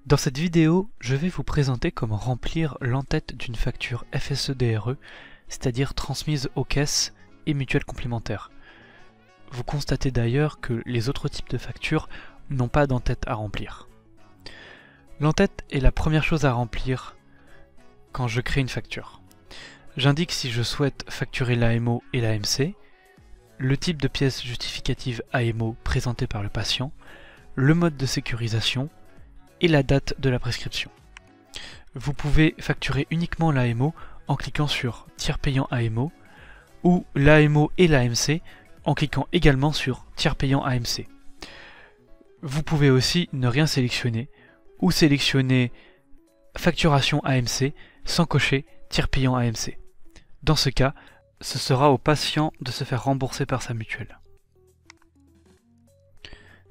Dans cette vidéo, je vais vous présenter comment remplir l'en-tête d'une facture FSE-DRE, c'est-à-dire transmise aux caisses et mutuelles complémentaires. Vous constatez d'ailleurs que les autres types de factures n'ont pas d'en-tête à remplir. L'en-tête est la première chose à remplir quand je crée une facture. J'indique si je souhaite facturer l'AMO et l'AMC, le type de pièce justificative AMO présentée par le patient, le mode de sécurisation et la date de la prescription. Vous pouvez facturer uniquement l'AMO en cliquant sur tiers payant AMO ou l'AMO et l'AMC en cliquant également sur tiers payant AMC. Vous pouvez aussi ne rien sélectionner ou sélectionner facturation AMC sans cocher tiers payant AMC. Dans ce cas, ce sera au patient de se faire rembourser par sa mutuelle.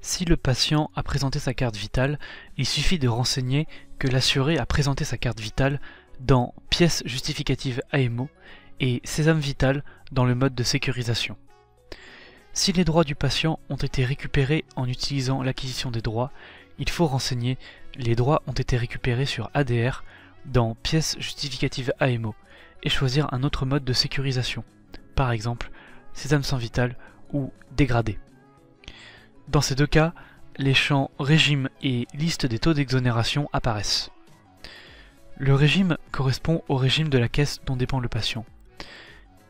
Si le patient a présenté sa carte vitale, il suffit de renseigner que l'assuré a présenté sa carte vitale dans pièce justificative AMO et sésame vital dans le mode de sécurisation. Si les droits du patient ont été récupérés en utilisant l'acquisition des droits, il faut renseigner les droits ont été récupérés sur ADR dans pièce justificative AMO et choisir un autre mode de sécurisation, par exemple sésame sans vital ou dégradé. Dans ces deux cas, les champs régime et liste des taux d'exonération apparaissent. Le régime correspond au régime de la caisse dont dépend le patient.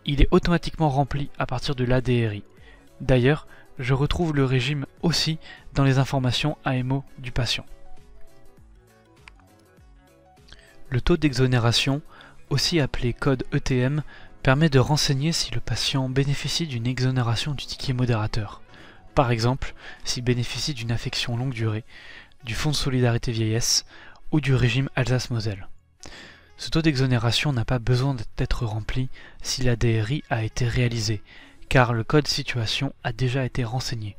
Il est automatiquement rempli à partir de l'ADRI. D'ailleurs, je retrouve le régime aussi dans les informations AMO du patient. Le taux d'exonération, aussi appelé code ETM, permet de renseigner si le patient bénéficie d'une exonération du ticket modérateur. Par exemple, s'il bénéficie d'une affection longue durée, du Fonds de solidarité vieillesse ou du régime Alsace-Moselle. Ce taux d'exonération n'a pas besoin d'être rempli si la DRI a été réalisée, car le code situation a déjà été renseigné.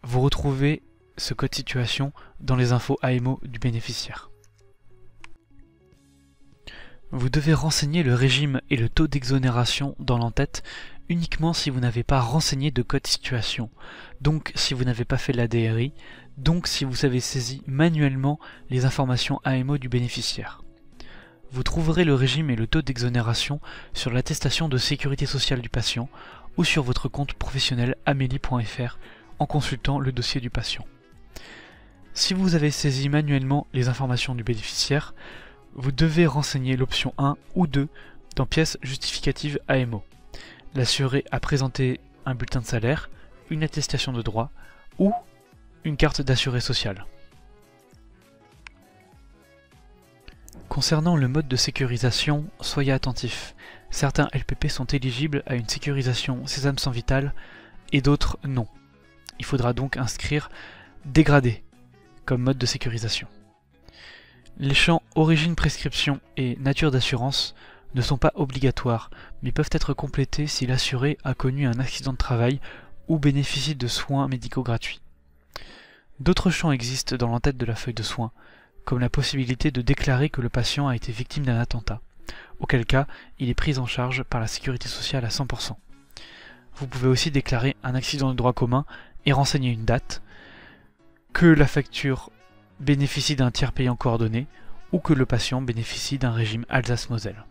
Vous retrouvez ce code situation dans les infos AMO du bénéficiaire. Vous devez renseigner le régime et le taux d'exonération dans l'en-tête uniquement si vous n'avez pas renseigné de code situation, donc si vous n'avez pas fait la DRI, donc si vous avez saisi manuellement les informations AMO du bénéficiaire. Vous trouverez le régime et le taux d'exonération sur l'attestation de sécurité sociale du patient ou sur votre compte professionnel amélie.fr en consultant le dossier du patient. Si vous avez saisi manuellement les informations du bénéficiaire, vous devez renseigner l'option 1 ou 2 dans pièce justificative AMO. L'assuré a présenté un bulletin de salaire, une attestation de droit ou une carte d'assuré social. Concernant le mode de sécurisation, soyez attentifs. Certains LPP sont éligibles à une sécurisation sésame sans vital et d'autres non. Il faudra donc inscrire dégradé comme mode de sécurisation. Les champs origine prescription et nature d'assurance ne sont pas obligatoires, mais peuvent être complétés si l'assuré a connu un accident de travail ou bénéficie de soins médicaux gratuits. D'autres champs existent dans l'en-tête de la feuille de soins, comme la possibilité de déclarer que le patient a été victime d'un attentat, auquel cas il est pris en charge par la sécurité sociale à 100%. Vous pouvez aussi déclarer un accident de droit commun et renseigner une date, que la facture bénéficie d'un tiers payant coordonné ou que le patient bénéficie d'un régime Alsace-Moselle.